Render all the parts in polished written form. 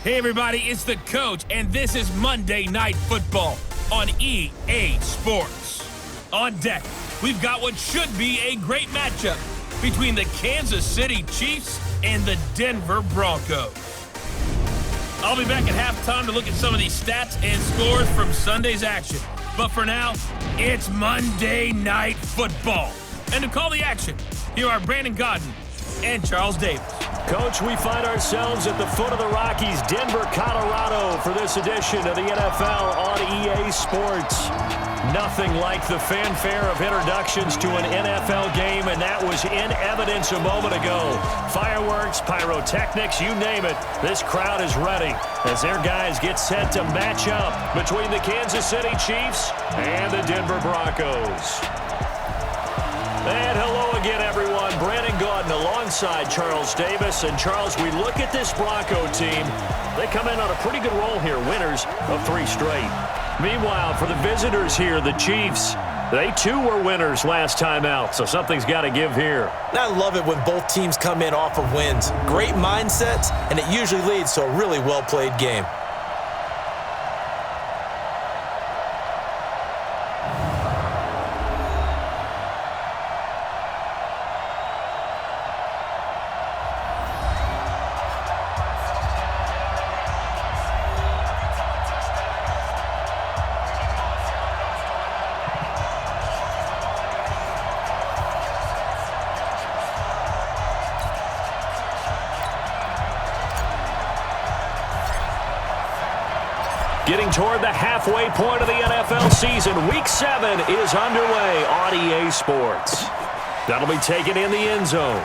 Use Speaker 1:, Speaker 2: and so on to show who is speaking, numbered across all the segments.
Speaker 1: Hey everybody, it's the coach, and this is Monday Night Football on EA Sports. On deck, we've got what should be a great matchup between the Kansas City Chiefs and the Denver Broncos. I'll be back at halftime to look at some of these stats and scores from Sunday's action. But for now, it's Monday Night Football. And to call the action, here are Brandon Godden and Charles Davis.
Speaker 2: Coach, we find ourselves at the foot of the Rockies, Denver, Colorado, for this edition of the NFL on EA Sports. Nothing like the fanfare of introductions to an NFL game, and that was in evidence a moment ago. Fireworks, pyrotechnics, you name it. This crowd is ready as their guys get set to match up between the Kansas City Chiefs and the Denver Broncos. And hello again, everyone. Brandon Gaudin alongside Charles Davis. And, Charles, we look at this Bronco team. They come in on a pretty good roll here, winners of 3 straight. Meanwhile, for the visitors here, the Chiefs, they too were winners last time out, so something's got to give here.
Speaker 3: And I love it when both teams come in off of wins. Great mindsets, and it usually leads to a really well-played game.
Speaker 2: Getting toward the halfway point of the NFL season. Week 7 is underway on EA Sports. That'll be taken in the end zone.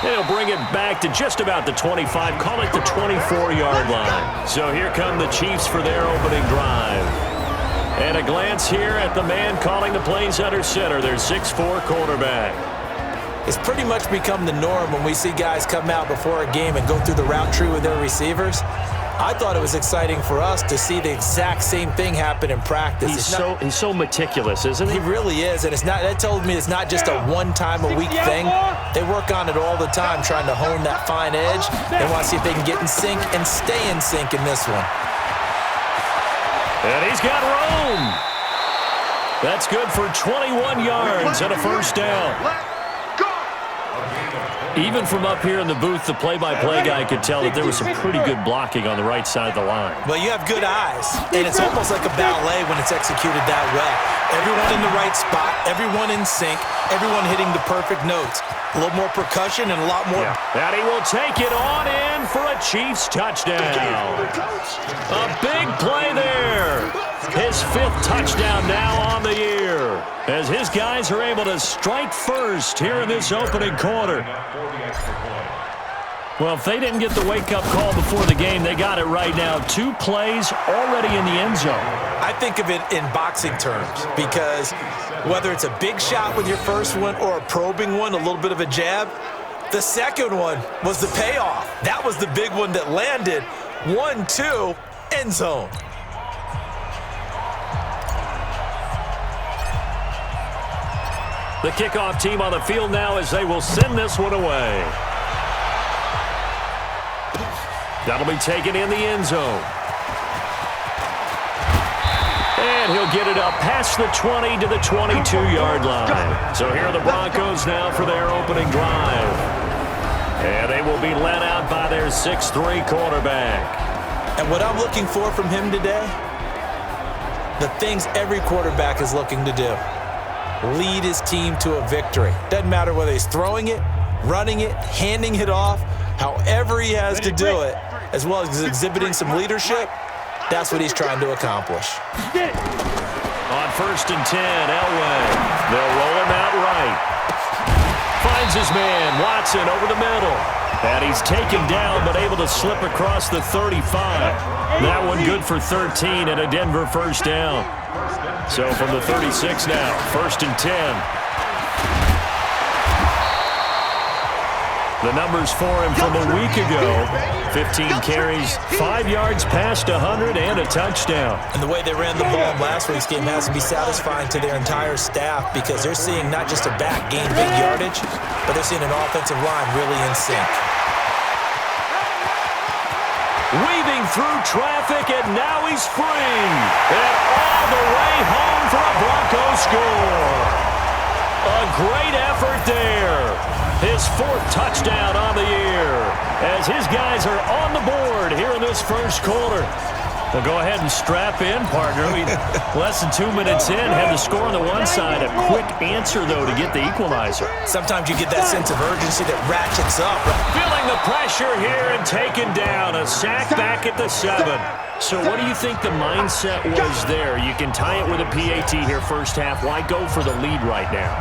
Speaker 2: They'll bring it back to just about the 25, call it the 24-yard line. So here come the Chiefs for their opening drive. And a glance here at the man calling the plays under center, their 6'4" quarterback.
Speaker 3: It's pretty much become the norm when we see guys come out before a game and go through the route tree with their receivers. I thought it was exciting for us to see the exact same thing happen in practice.
Speaker 2: He's so meticulous, isn't he?
Speaker 3: He really is, and that told me it's not just a one-time-a-week thing. They work on it all the time, trying to hone that fine edge. They want to see if they can get in sync and stay in sync in this one.
Speaker 2: And he's got room. That's good for 21 yards and a first down. Even from up here in the booth, the play-by-play guy could tell that there was some pretty good blocking on the right side of the line.
Speaker 3: Well, you have good eyes, and it's almost like a ballet when it's executed that well. Everyone in the right spot, everyone in sync, everyone hitting the perfect notes. A little more percussion and a lot more.
Speaker 2: Yeah. And he will take it on in for a Chiefs touchdown. A big play there. His 5th touchdown now on the year, as his guys are able to strike first here in this opening quarter. Well, if they didn't get the wake-up call before the game, they got it right now. 2 plays already in the end zone.
Speaker 3: I think of it in boxing terms, because whether it's a big shot with your first one or a probing one, a little bit of a jab, the second one was the payoff. That was the big one that landed. 1-2, end zone.
Speaker 2: The kickoff team on the field now as they will send this one away. That'll be taken in the end zone. And he'll get it up past the 20 to the 22-yard line. So here are the Broncos now for their opening drive. And they will be led out by their 6'3" quarterback.
Speaker 3: And what I'm looking for from him today, the things every quarterback is looking to do. Lead his team to a victory. Doesn't matter whether he's throwing it, running it, handing it off, however he has to do it, as well as exhibiting some leadership, that's what he's trying to accomplish.
Speaker 2: On 1st and 10, Elway. They'll roll him out right. Finds his man, Watson, over the middle. And he's taken down, but able to slip across the 35. That one good for 13 and a Denver first down. So from the 36 now, 1st and 10. The numbers for him from a week ago, 15 carries, 5 yards past 100, and a touchdown.
Speaker 3: And the way they ran the ball in last week's game has to be satisfying to their entire staff, because they're seeing not just a back gain big yardage, but they're seeing an offensive line really in sync.
Speaker 2: weaving through traffic, and now he's free. And all the way home for a Broncos score. A great effort there. His 4th touchdown on the year as his guys are on the board here in this first quarter. Well, go ahead and strap in, partner. Less than 2 minutes in, had the score on the one side. A quick answer, though, to get the equalizer.
Speaker 3: Sometimes you get that sense of urgency that ratchets up.
Speaker 2: Feeling the pressure here and taken down. A sack back at the 7. So what do you think the mindset was there? You can tie it with a PAT here first half. Why go for the lead right now?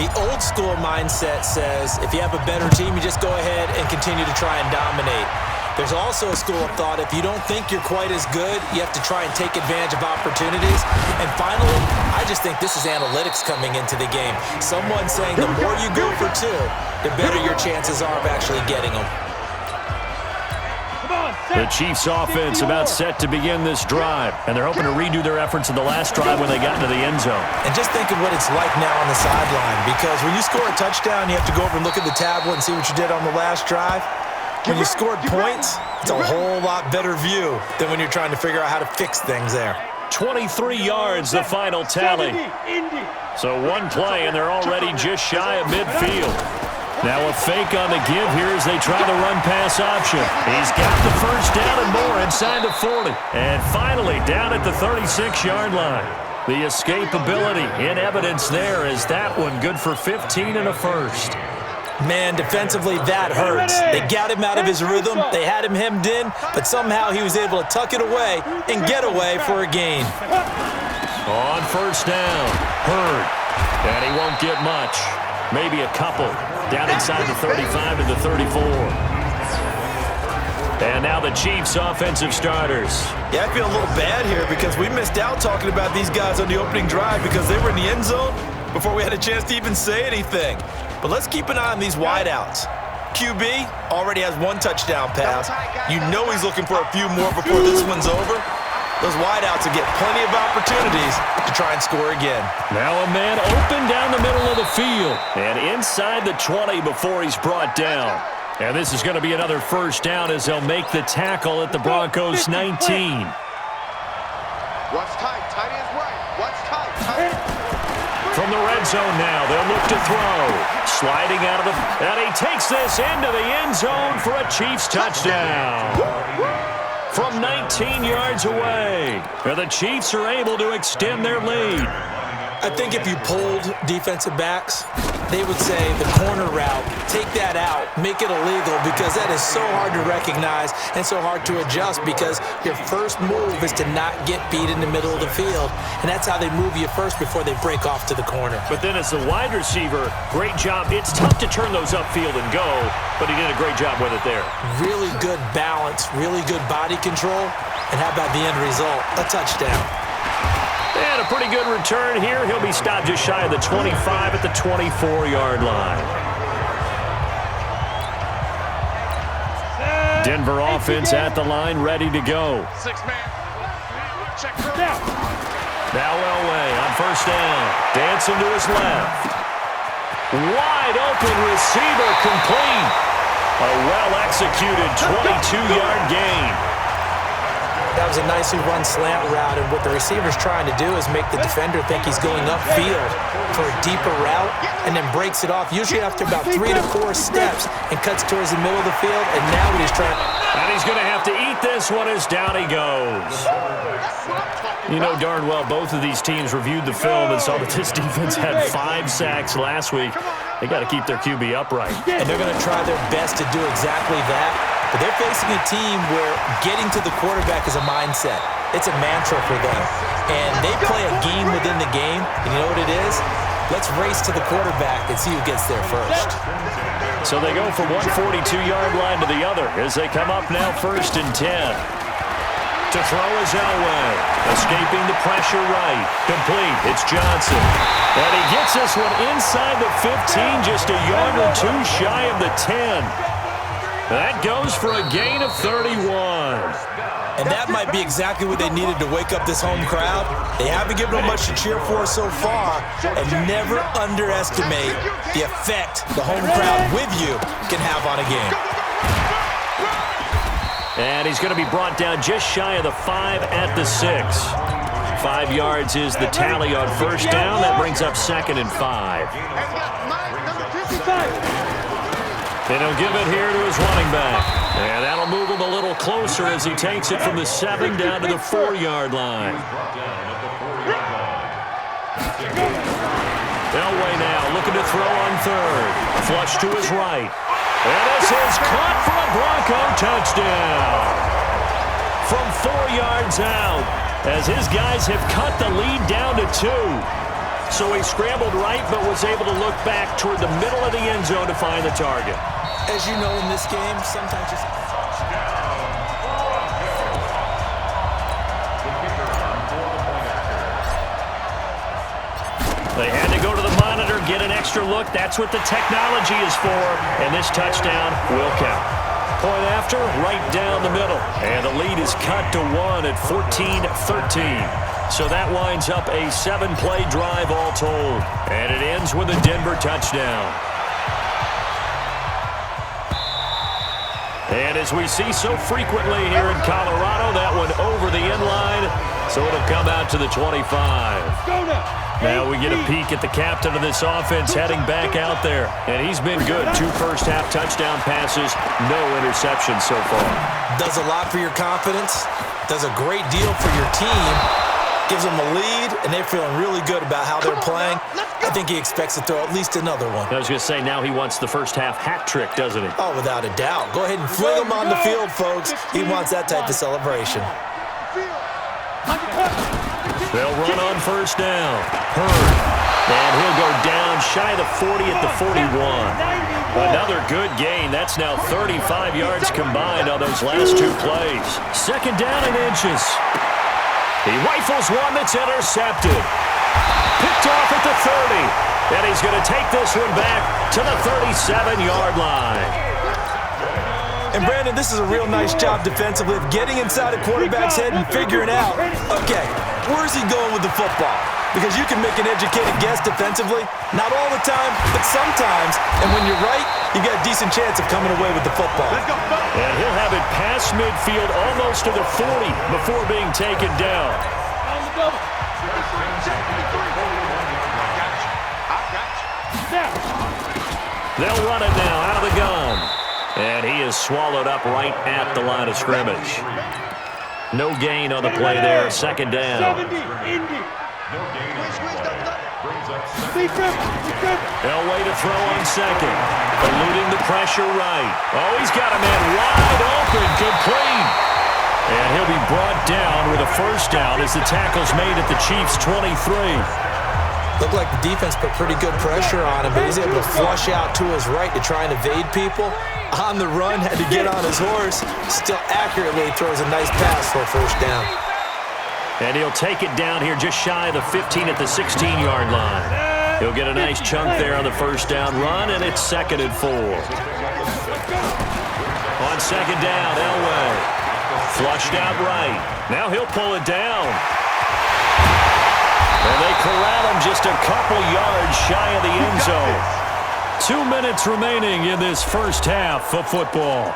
Speaker 3: The old school mindset says if you have a better team, you just go ahead and continue to try and dominate. There's also a school of thought, if you don't think you're quite as good, you have to try and take advantage of opportunities. And finally, I just think this is analytics coming into the game. Someone saying the more you go for 2, the better your chances are of actually getting them.
Speaker 2: The Chiefs offense about set to begin this drive, and they're hoping to redo their efforts in the last drive when they got into the end zone.
Speaker 3: And just think of what it's like now on the sideline, because when you score a touchdown, you have to go over and look at the tablet and see what you did on the last drive. When you scored points, it's a whole lot better view than when you're trying to figure out how to fix things there.
Speaker 2: 23 yards, the final tally. So one play, and they're already just shy of midfield. Now a fake on the give here as they try the run-pass option. He's got the first down and more inside the 40. And finally down at the 36-yard line. The escapability in evidence there is that one good for 15 and a first.
Speaker 3: Man, defensively, that hurts. They got him out of his rhythm. They had him hemmed in, but somehow he was able to tuck it away and get away for a gain.
Speaker 2: On first down, Hurd. And he won't get much. Maybe a couple. Down inside the 35 to the 34. And now the Chiefs' offensive starters.
Speaker 3: Yeah, I feel a little bad here because we missed out talking about these guys on the opening drive because they were in the end zone before we had a chance to even say anything. But let's keep an eye on these wideouts. QB already has 1 touchdown pass. You know he's looking for a few more before this one's over. Those wideouts will get plenty of opportunities to try and score again.
Speaker 2: Now a man open down the middle of the field. And inside the 20 before he's brought down. And this is going to be another first down as they'll make the tackle at the Broncos 19.
Speaker 4: What's tight? Tight is right. What's tight? Tight.
Speaker 2: From the red zone now, they'll look to throw. Sliding out of the... And he takes this into the end zone for a Chiefs touchdown. From 19 yards away, the Chiefs are able to extend their lead.
Speaker 3: I think if you polled defensive backs, they would say the corner route, take that out, make it illegal, because that is so hard to recognize and so hard to adjust because your first move is to not get beat in the middle of the field, and that's how they move you first before they break off to the corner.
Speaker 2: But then as the wide receiver, great job. It's tough to turn those upfield and go, but he did a great job with it there.
Speaker 3: Really good balance, really good body control, and how about the end result? A touchdown.
Speaker 2: And a pretty good return here. He'll be stopped just shy of the 25 at the 24-yard line. Denver offense at the line, ready to go.
Speaker 4: 6-man. Check.
Speaker 2: Now Elway on first down. Dancing to his left. Wide open receiver complete. A well-executed 22-yard gain.
Speaker 3: That was a nicely run slant route, and what the receiver's trying to do is make the defender think he's going upfield for a deeper route and then breaks it off, usually after about 3 to 4 steps, and cuts towards the middle of the field, and now what he's trying...
Speaker 2: And he's going to have to eat this one as down he goes. You know darn well both of these teams reviewed the film and saw that this defense had 5 sacks last week. They got to keep their QB upright.
Speaker 3: And they're going to try their best to do exactly that. But they're facing a team where getting to the quarterback is a mindset. It's a mantra for them. And they play a game within the game. And you know what it is? Let's race to the quarterback and see who gets there first.
Speaker 2: So they go from one 42-yard line to the other as they come up now first and 10. To throw is Elway. Escaping the pressure right. Complete. It's Johnson. And he gets this one inside the 15, just a yard or 2 shy of the 10. That goes for a gain of 31.
Speaker 3: And that might be exactly what they needed to wake up this home crowd. They haven't given them much to cheer for so far, and never underestimate the effect the home crowd with you can have on a game.
Speaker 2: And he's going to be brought down just shy of the 5 at the 6. 5 yards is the tally on first down. That brings up 2nd and 5. And he'll give it here to his running back. And that'll move him a little closer as he takes it from the 7 down to the 4-yard line. Elway now looking to throw on 3rd. Flush to his right. And this is caught for a Bronco touchdown. From 4 yards out, as his guys have cut the lead down to 2. So he scrambled right, but was able to look back toward the middle of the end zone to find the target.
Speaker 3: As you know, in this game, sometimes just...
Speaker 2: They had to go to the monitor, get an extra look. That's what the technology is for, and this touchdown will count. Point after, right down the middle. And the lead is cut to 1 at 14-13. So that winds up a 7-play drive all told. And it ends with a Denver touchdown. And as we see so frequently here in Colorado, that one over the end line, so it'll come out to the 25. Now we get a peek at the captain of this offense heading back out there. And he's been good. 2 first-half touchdown passes, no interceptions so far.
Speaker 3: Does a lot for your confidence, does a great deal for your team, gives them a lead, and they're feeling really good about how they're playing. I think he expects to throw at least another one.
Speaker 2: I was going to say, now he wants the first-half hat trick, doesn't he?
Speaker 3: Oh, without a doubt. Go ahead and fling him on the field, folks. He wants that type of celebration.
Speaker 2: They'll run on first down. Hurd. And he'll go down shy of the 40 at the 41. Another good gain. That's now 35 yards combined on those last 2 plays. 2nd down and inches. He rifles one that's intercepted. Picked off at the 30. And he's going to take this one back to the 37-yard line.
Speaker 3: And, Brandon, this is a real nice job defensively of getting inside a quarterback's head and figuring out, okay, where's he going with the football? Because you can make an educated guess defensively. Not all the time, but sometimes. And when you're right, you got a decent chance of coming away with the football.
Speaker 2: And he'll have it past midfield almost to the 40 before being taken down. They'll run it now out of the gun. And he is swallowed up right at the line of scrimmage. No gain on the play there. 2nd down. Elway to throw on 2nd. Eluding the pressure right. Oh, he's got a man wide open. Complete. And he'll be brought down with a first down as the tackle's made at the Cheifs' 23.
Speaker 3: Looked like the defense put pretty good pressure on him, but he's able to flush out to his right to try and evade people. On the run, had to get on his horse. Still accurately throws a nice pass for a first down.
Speaker 2: And he'll take it down here just shy of the 15 at the 16-yard line. He'll get a nice chunk there on the first down run, and it's 2nd and 4. On 2nd down, Elway. Flushed out right. Now he'll pull it down. And they corral him just a couple yards shy of the end zone. 2 minutes remaining in this first half of football.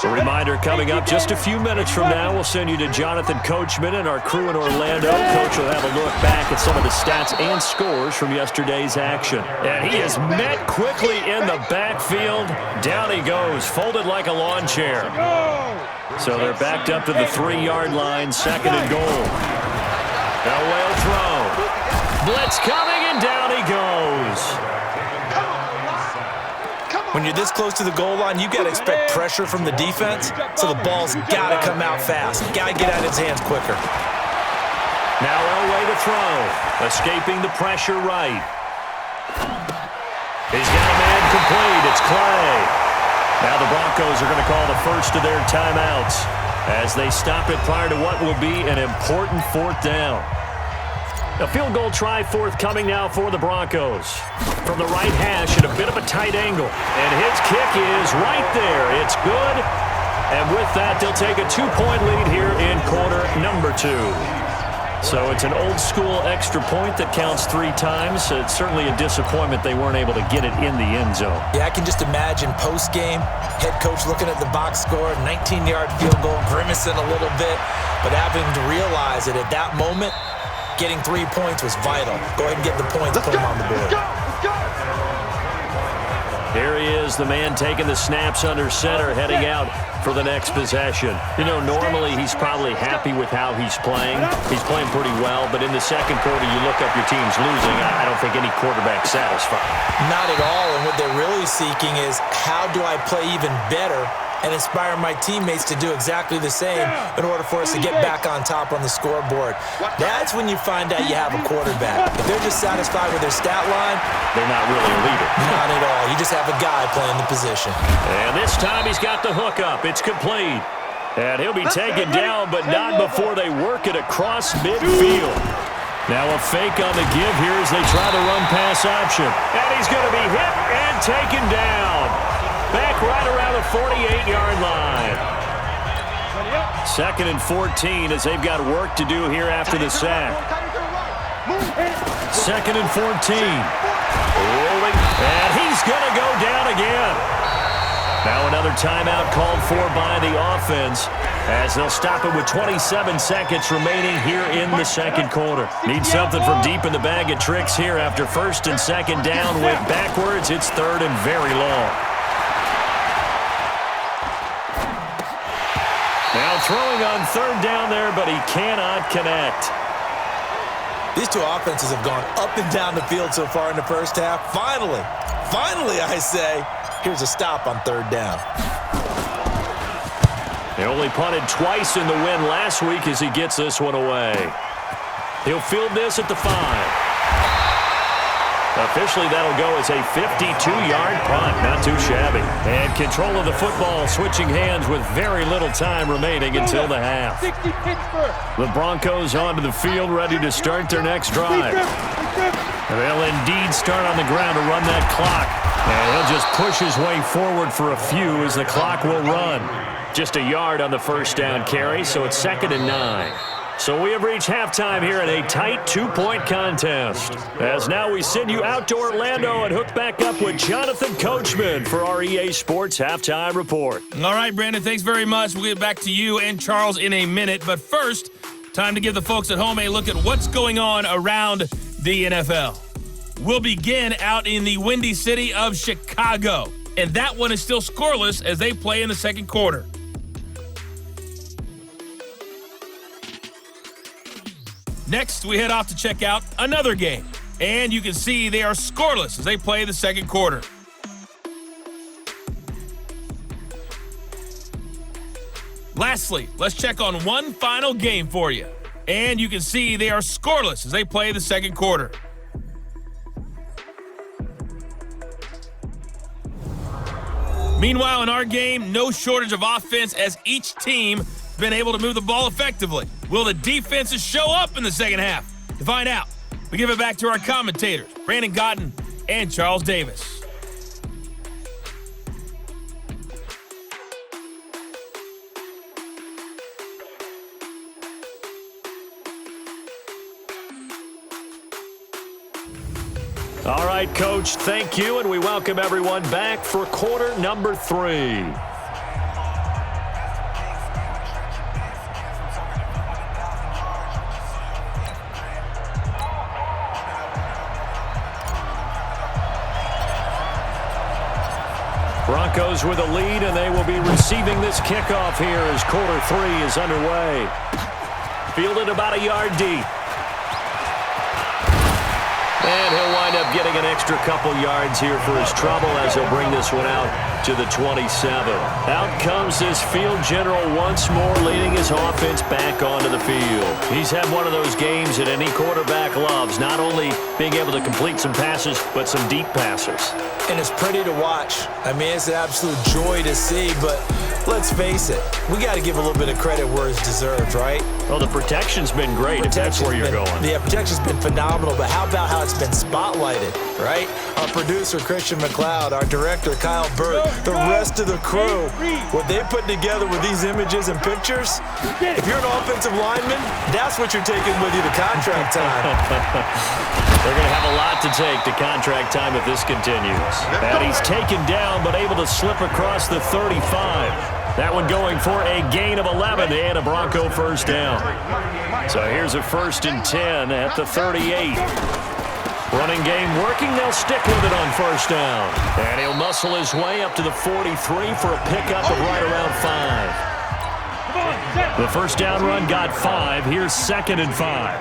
Speaker 2: A reminder coming up just a few minutes from now, we'll send you to Jonathan Coachman and our crew in Orlando. Coach will have a look back at some of the stats and scores from yesterday's action. And he is met quickly in the backfield. Down he goes, folded like a lawn chair. So they're backed up to the 3-yard line, 2nd and goal. Elway will throw. Blitz coming, and down he goes.
Speaker 3: When you're this close to the goal line, you got to expect pressure from the defense, so the ball's got to come out fast. Got to get out of his hands quicker.
Speaker 2: Now Elway to throw. Escaping the pressure right. He's got a man complete. It's Clay. Now the Broncos are going to call the first of their timeouts as they stop it prior to what will be an important 4th down. A field goal try forthcoming now for the Broncos. From the right hash at a bit of a tight angle. And his kick is right there. It's good. And with that, they'll take a 2-point lead here in quarter number 2. So it's an old-school extra point that counts 3 times. It's certainly a disappointment they weren't able to get it in the end zone.
Speaker 3: Yeah, I can just imagine post-game, head coach looking at the box score, 19-yard field goal, grimacing a little bit, but having to realize that at that moment, getting 3 points was vital. Go ahead and get the points, put them on the board.
Speaker 4: Let's go!
Speaker 2: Here he is, the man taking the snaps under center, heading out for the next possession. You know, normally he's probably happy with how he's playing. He's playing pretty well, but in the second quarter, you look up your team's losing. I don't think any quarterback's satisfied.
Speaker 3: Not at all, and what they're really seeking is how do I play even better and inspire my teammates to do exactly the same in order for us to get back on top on the scoreboard. That's when you find out you have a quarterback. If they're just satisfied with their stat line,
Speaker 2: they're not really a leader.
Speaker 3: Not at all. You just have a guy playing the position.
Speaker 2: And this time he's got the hook up. It's complete. And he'll be taken down, but not before they work it across midfield. Now a fake on the give here as they try the run-pass option. And he's going to be hit and taken down. Back right around the 48-yard line. 2nd and 14 as they've got work to do here after the sack. 2nd and 14. Rolling, and he's going to go down again. Now another timeout called for by the offense as they'll stop it with 27 seconds remaining here in the second quarter. Need something from deep in the bag of tricks here after 1st and 2nd down. Went backwards. It's 3rd and very long. Now throwing on 3rd down there, but he cannot connect.
Speaker 3: These two offenses have gone up and down the field so far in the first half. Finally, I say, here's a stop on 3rd down.
Speaker 2: They only punted twice in the win last week as he gets this one away. He'll field this at the 5. Officially, that'll go as a 52-yard punt. Not too shabby. And control of the football switching hands with very little time remaining until the half. The Broncos onto the field ready to start their next drive. They'll indeed start on the ground to run that clock. And he'll just push his way forward for a few as the clock will run. Just a yard on the 1st down carry, so it's 2nd and 9. So we have reached halftime here in a tight 2-point contest. As now we send you out to Orlando and hook back up with Jonathan Coachman for our EA Sports Halftime Report.
Speaker 1: All right, Brandon, thanks very much. We'll get back to you and Charles in a minute. But first, time to give the folks at home a look at what's going on around the NFL. We'll begin out in the windy city of Chicago. And that one is still scoreless as they play in the second quarter. Next, we head off to check out another game. And you can see they are scoreless as they play the second quarter. Lastly, let's check on one final game for you. And you can see they are scoreless as they play the second quarter. Meanwhile, in our game, no shortage of offense as each team been able to move the ball effectively. Will the defenses show up in the second half? To find out, we give it back to our commentators, Brandon Cotton and Charles Davis.
Speaker 2: All right, Coach, thank you, and we welcome everyone back for quarter number 3. Broncos with a lead, and they will be receiving this kickoff here as quarter 3 is underway. Fielded about a yard deep. And he'll wind up getting an extra couple yards here for his trouble as he'll bring this one out to the 27. Out comes this field general once more, leading his offense back onto the field. He's had one of those games that any quarterback loves, not only being able to complete some passes, but some deep passes.
Speaker 3: And it's pretty to watch. I mean, it's an absolute joy to see, but let's face it, we got to give a little bit of credit where it's deserved, right?
Speaker 2: Well, the protection's been great, if that's where you're going.
Speaker 3: Yeah, protection's been phenomenal, but how about how it's been spotlighted? spotlighted, right? Our producer, Christian McLeod, our director, Kyle Burt, the rest of the crew, what they put together with these images and pictures, if you're an offensive lineman, that's what you're taking with you to contract time.
Speaker 2: They're going to have a lot to take to contract time if this continues. And he's taken down but able to slip across the 35. That one going for a gain of 11 and a Bronco first down. So here's a 1st and 10 at the 38. Running game working. They'll stick with it on 1st down. And he'll muscle his way up to the 43 for a pickup of right around 5. The 1st down run got 5. Here's 2nd and 5.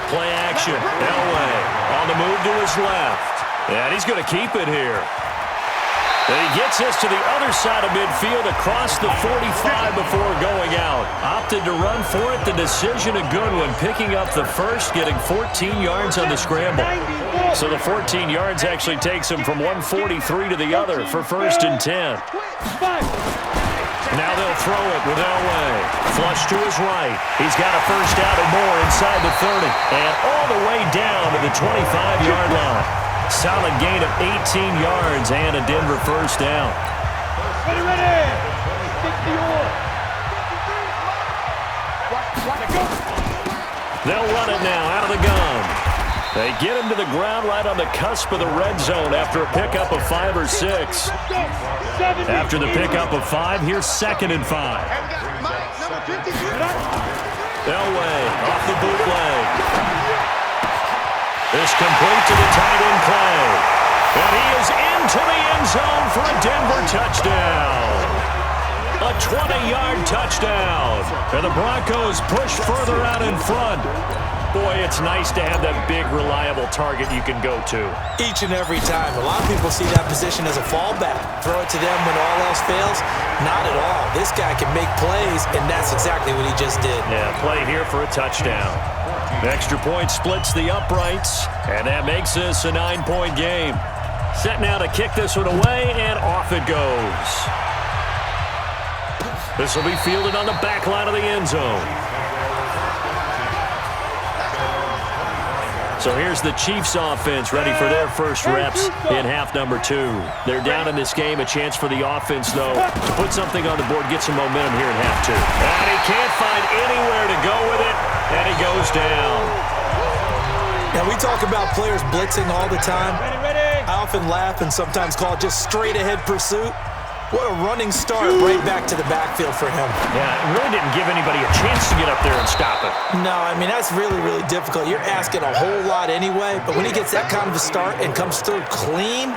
Speaker 2: Play action. Elway on the move to his left. And he's going to keep it here. And he gets us to the other side of midfield across the 45 before going out. Opted to run for it. The decision a good one. Picking up the first, getting 14 yards on the scramble. So the 14 yards actually takes him from 143 to the other for 1st and 10. Now they'll throw it with Elway. Flush to his right. He's got a 1st down and more inside the 30. And all the way down to the 25-yard line. Solid gain of 18 yards and a Denver 1st down. They'll run it now out of the gun. They get him to the ground right on the cusp of the red zone after a pickup of 5 or 6. After the pickup of 5, here's 2nd and 5. Elway off the bootleg. This complete to the tight end Clay. And he is into the end zone for a Denver touchdown. A 20-yard touchdown. And the Broncos push further out in front. Boy, it's nice to have that big, reliable target you can go to.
Speaker 3: Each and every time. A lot of people see that position as a fallback. Throw it to them when all else fails. Not at all. This guy can make plays, and that's exactly what he just did.
Speaker 2: Yeah, play here for a touchdown. Extra point splits the uprights, and that makes this a 9-point game. Set now to kick this one away, and off it goes. This will be fielded on the back line of the end zone. So here's the Chiefs offense ready for their first reps in half number 2. They're down in this game. A chance for the offense, though, to put something on the board, get some momentum here in half 2. And he can't find anywhere to go with it, and he goes down.
Speaker 3: Now, we talk about players blitzing all the time. I often laugh and sometimes call it just straight-ahead pursuit. What a running start right back to the backfield for him.
Speaker 2: Yeah, it really didn't give anybody a chance to get up there and stop it.
Speaker 3: No, I mean, that's really, really difficult. You're asking a whole lot anyway, but when he gets that kind of a start and comes through clean,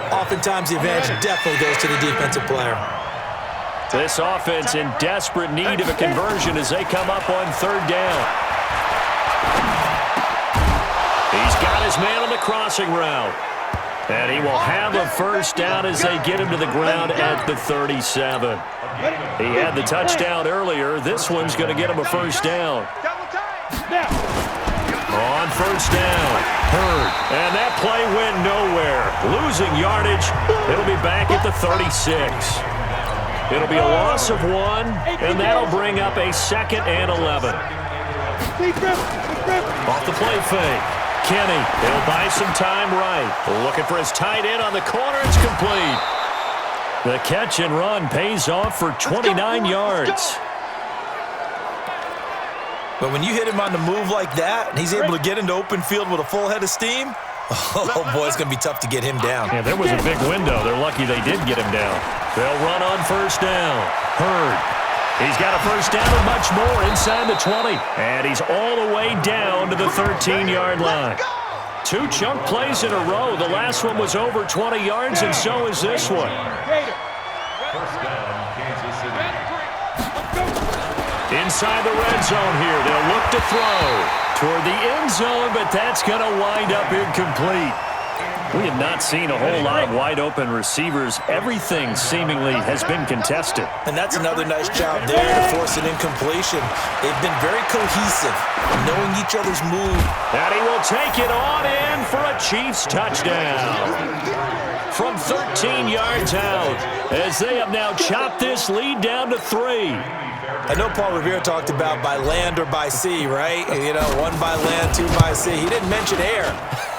Speaker 3: oftentimes the advantage definitely goes to the defensive player.
Speaker 2: This offense in desperate need of a conversion as they come up on 3rd down. He's got his man on the crossing route. And he will have a 1st down as they get him to the ground at the 37. He had the touchdown earlier. This one's going to get him a 1st down. On 1st down, Hurd. And that play went nowhere. Losing yardage. It'll be back at the 36. It'll be a loss of 1, and that'll bring up a 2nd and 11. Off the play fake. Kenney, he'll buy some time right. Looking for his tight end on the corner. It's complete. The catch and run pays off for 29 yards.
Speaker 3: But when you hit him on the move like that, and he's able to get into open field with a full head of steam, oh, boy, it's going to be tough to get him down.
Speaker 2: Yeah, there was a big window. They're lucky they did get him down. They'll run on 1st down. Hurd. He's got a 1st down and much more inside the 20. And he's all the way down to the 13-yard line. 2 chunk plays in a row. The last one was over 20 yards, and so is this one. Inside the red zone here. They'll look to throw toward the end zone, but that's going to wind up incomplete. We have not seen a whole lot of wide-open receivers. Everything seemingly has been contested.
Speaker 3: And that's another nice job there to force an incompletion. They've been very cohesive, knowing each other's move.
Speaker 2: And he will take it on in for a Chiefs touchdown. From 13 yards out, as they have now chopped this lead down to 3.
Speaker 3: I know Paul Revere talked about by land or by sea, right? You know, 1 by land, 2 by sea. He didn't mention air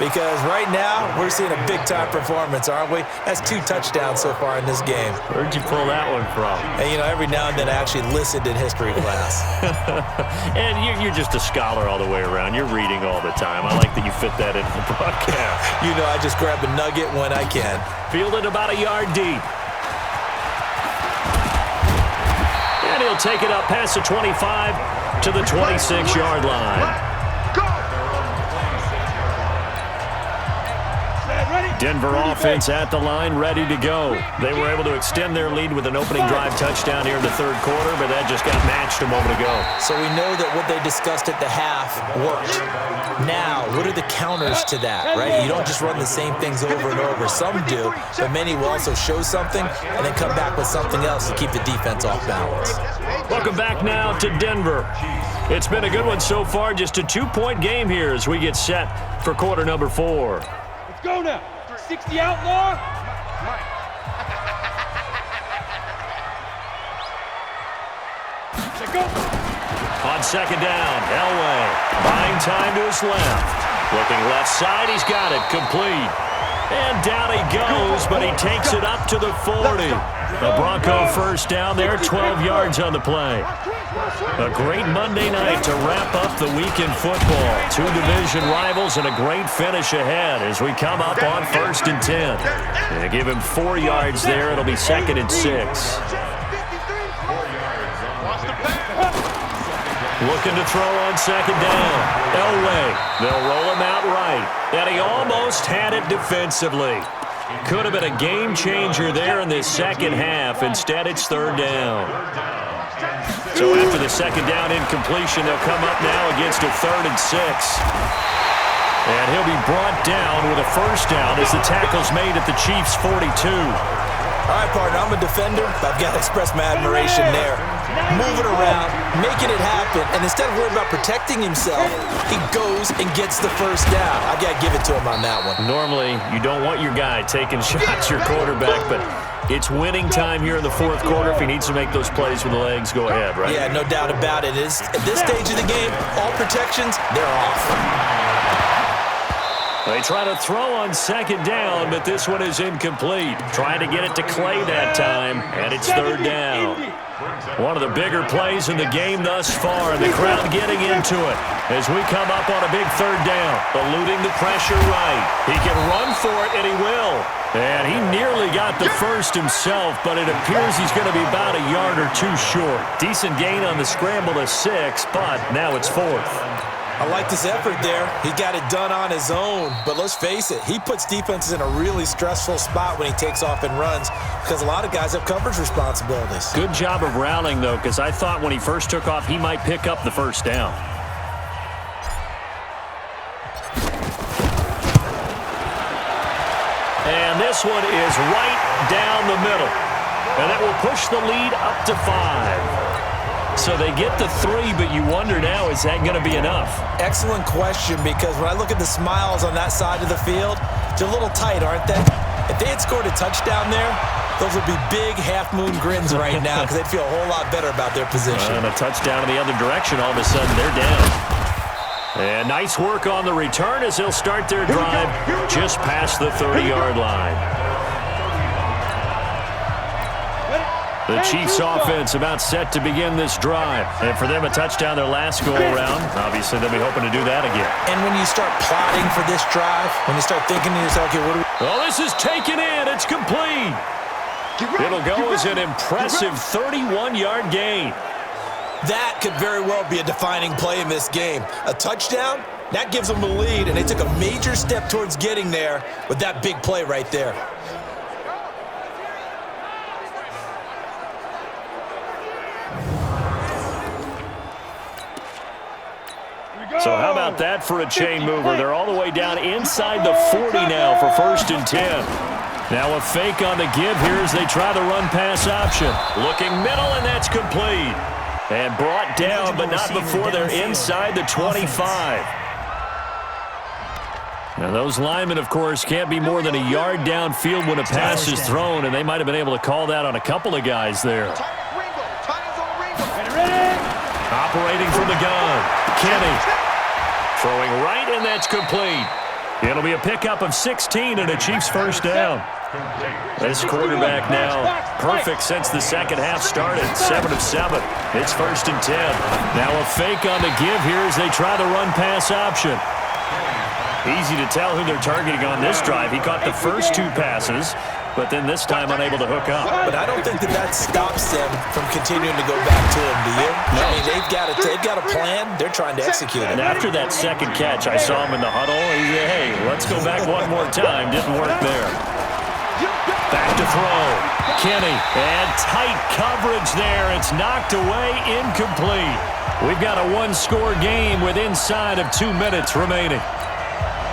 Speaker 3: because right now we're seeing a big-time performance, aren't we? That's 2 touchdowns so far in this game.
Speaker 2: Where'd you pull that one from?
Speaker 3: And, you know, every now and then I actually listened in history class.
Speaker 2: And you're just a scholar all the way around. You're reading all the time. I like that you fit that into the broadcast.
Speaker 3: You know, I just grab a nugget when I can.
Speaker 2: Fielded about a yard deep. And he'll take it up past the 25 to the 26-yard line. Denver offense at the line, ready to go. They were able to extend their lead with an opening drive touchdown here in the third quarter, but that just got matched a moment ago.
Speaker 3: So we know that what they discussed at the half worked. Now, what are the counters to that, right? You don't just run the same things over and over. Some do, but many will also show something and then come back with something else to keep the defense off balance.
Speaker 2: Welcome back now to Denver. It's been a good one so far, just a 2-point game here as we get set for quarter number 4.
Speaker 5: Let's go now. 60 outlaw. Go.
Speaker 2: On second down, Elway buying time to his left. Looking left side, he's got it, complete. And down he goes, but he takes it up to the 40. A Bronco first down there, 12 yards on the play. A great Monday night to wrap up the week in football. 2 division rivals and a great finish ahead as we come up on 1st and 10. They give him 4 yards there. It'll be 2nd and 6. Looking to throw on second down. Elway. They'll roll him out right. And he almost had it defensively. Could have been a game changer there in this second half. Instead, it's 3rd down. So after the second down incompletion, they'll come up now against a 3rd and 6. And he'll be brought down with a first down as the tackle's made at the Cheifs' 42.
Speaker 3: All right, partner, I'm a defender, but I've got to express my admiration there. Moving around, making it happen, and instead of worrying about protecting himself, he goes and gets the first down. I've got to give it to him on that one.
Speaker 2: Normally, you don't want your guy taking shots, your quarterback, but it's winning time here in the 4th quarter. If he needs to make those plays with the legs, go ahead, right?
Speaker 3: Yeah, no doubt about it. At this stage of the game, all protections, they're off.
Speaker 2: They try to throw on second down, but this one is incomplete. Trying to get it to Clay that time, and it's 3rd down. One of the bigger plays in the game thus far, and the crowd getting into it as we come up on a big 3rd down, eluding the pressure right. He can run for it, and he will. And he nearly got the first himself, but it appears he's going to be about a yard or 2 short. Decent gain on the scramble to 6, but now it's 4th.
Speaker 3: I like this effort there. He got it done on his own. But let's face it, he puts defenses in a really stressful spot when he takes off and runs because a lot of guys have coverage responsibilities.
Speaker 2: Good job of routing, though, because I thought when he first took off, he might pick up the first down. And this one is right down the middle. And that will push the lead up to 5. So they get the 3, but you wonder now, is that going to be enough?
Speaker 3: Excellent question, because when I look at the smiles on that side of the field, they're a little tight, aren't they? If they had scored a touchdown there, those would be big half-moon grins right now because they'd feel a whole lot better about their position.
Speaker 2: And a touchdown in the other direction, all of a sudden they're down. And nice work on the return as they'll start their drive just past the 30-yard line. The Chiefs offense about set to begin this drive. And for them, a touchdown their last go-around. Obviously, they'll be hoping to do that again.
Speaker 3: And when you start plotting for this drive, when you start thinking to yourself, okay, what do we...
Speaker 2: Well, this is taken in. It's complete. It'll go as an impressive 31-yard gain.
Speaker 3: That could very well be a defining play in this game. A touchdown, that gives them the lead, and they took a major step towards getting there with that big play right there.
Speaker 2: So how about that for a chain mover? They're all the way down inside the 40 now for 1st and 10. Now a fake on the give here as they try the run-pass option. Looking middle, and that's complete. And brought down, but not before they're inside the 25. Now those linemen, of course, can't be more than a yard downfield when a pass is thrown, and they might have been able to call that on a couple of guys there. Operating from the gun, Kenney. Throwing right, and that's complete. It'll be a pickup of 16 and a Chiefs first down. This quarterback now perfect since the second half started. 7 of 7. It's 1st and 10. Now a fake on the give here as they try the run-pass option. Easy to tell who they're targeting on this drive. He caught the first 2 passes, but then this time unable to hook up.
Speaker 3: But I don't think that stops them from continuing to go back to him, do you? I mean, they've got a plan. They're trying to execute it.
Speaker 2: And after that second catch, I saw him in the huddle. He said, hey, let's go back one more time. Didn't work there. Back to throw. Kenney, and tight coverage there. It's knocked away, incomplete. We've got a one-score game with inside of 2 minutes remaining.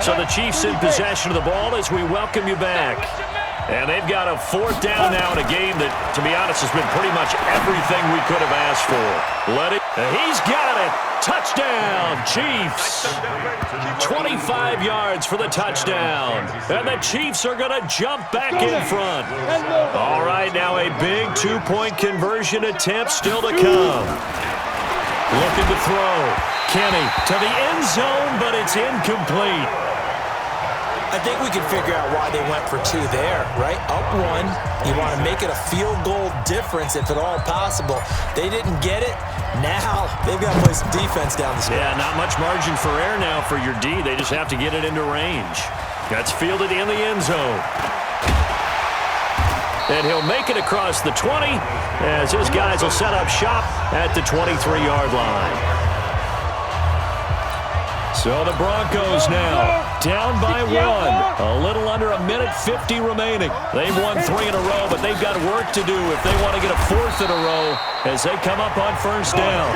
Speaker 2: So the Chiefs in possession of the ball as we welcome you back. And they've got a 4th down now in a game that, to be honest, has been pretty much everything we could have asked for. He's got it. Touchdown, Chiefs. 25 yards for the touchdown. And the Chiefs are going to jump back in front. All right, now a big 2-point conversion attempt still to come. Looking to throw. Kenney to the end zone, but it's incomplete.
Speaker 3: I think we can figure out why they went for 2 there, right? Up 1, you want to make it a field goal difference if at all possible. They didn't get it. Now they've got to play some defense down the stretch.
Speaker 2: Yeah, not much margin for error now for your D. They just have to get it into range. That's fielded in the end zone. And he'll make it across the 20 as his guys will set up shop at the 23-yard line. So the Broncos now down by 1. A little under 1:50 remaining. They've won 3 in a row, but they've got work to do if they want to get a 4th in a row as they come up on 1st down.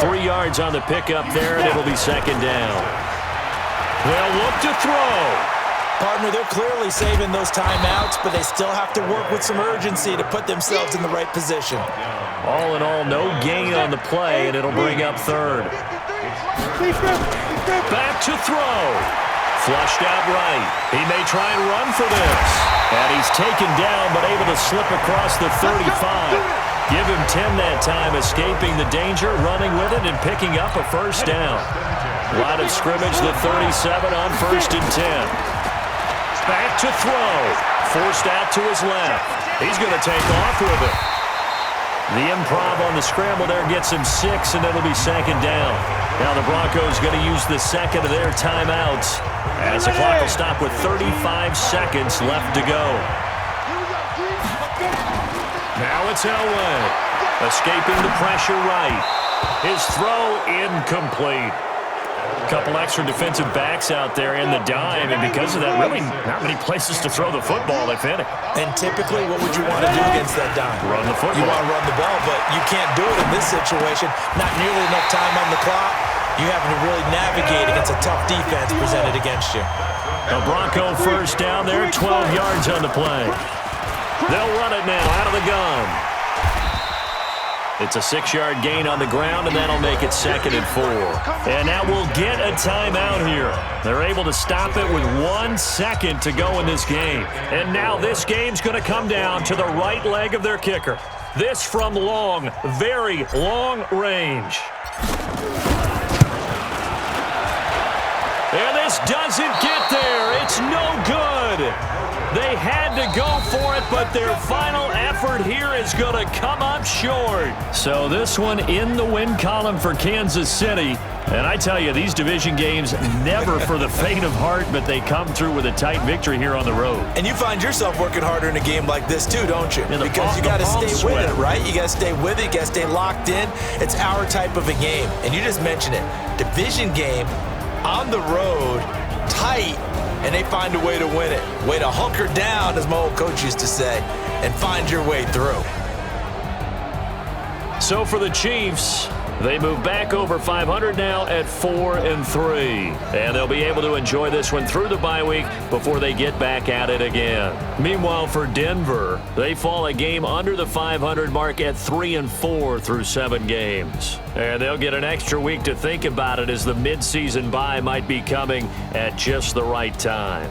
Speaker 2: 3 yards on the pickup there, and it'll be 2nd down. They'll look to throw.
Speaker 3: Partner, they're clearly saving those timeouts, but they still have to work with some urgency to put themselves in the right position.
Speaker 2: All in all, no gain on the play, and it'll bring up 3rd. Back to throw. Flushed out right. He may try and run for this. And he's taken down, but able to slip across the 35. Give him 10 that time, escaping the danger, running with it, and picking up a 1st down. Line of scrimmage, the 37 on 1st and 10. Back to throw. Forced out to his left. He's going to take off with it. The improv on the scramble there gets him 6, and it'll be 2nd down. Now the Broncos going to use the 2nd of their timeouts as the clock will stop with 35 seconds left to go. Now it's Elway. Escaping the pressure right. His throw incomplete. Couple extra defensive backs out there in the dime, and because of that, really not many places to throw the football, if any.
Speaker 3: And typically, what would you want to do against that dime?
Speaker 2: Run the football.
Speaker 3: You want to run the ball, but you can't do it in this situation. Not nearly enough time on the clock. You having to really navigate against a tough defense presented against you.
Speaker 2: A Bronco 1st down there, 12 yards on the play. They'll run it now out of the gun. It's a 6-yard gain on the ground, and that'll make it 2nd and 4. And now we'll get a timeout here. They're able to stop it with 1 second to go in this game. And now this game's going to come down to the right leg of their kicker. This from long, very long range. And this doesn't get there. It's no good. They had to go for it, but their final effort here is going to come up short. So this one in the win column for Kansas City. And I tell you, these division games, never for the faint of heart, but they come through with a tight victory here on the road.
Speaker 3: And you find yourself working harder in a game like this too, don't you? Because you got to stay with it, right? You got to stay with it. You got to stay locked in. It's our type of a game. And you just mentioned it. Division game, on the road, tight, and they find a way to win it. Way to hunker down, as my old coach used to say, and find your way through.
Speaker 2: So for the Chiefs, they move back over 500 now at 4-3. And they'll be able to enjoy this one through the bye week before they get back at it again. Meanwhile, for Denver, they fall a game under the 500 mark at 3-4 through 7 games. And they'll get an extra week to think about it as the midseason bye might be coming at just the right time.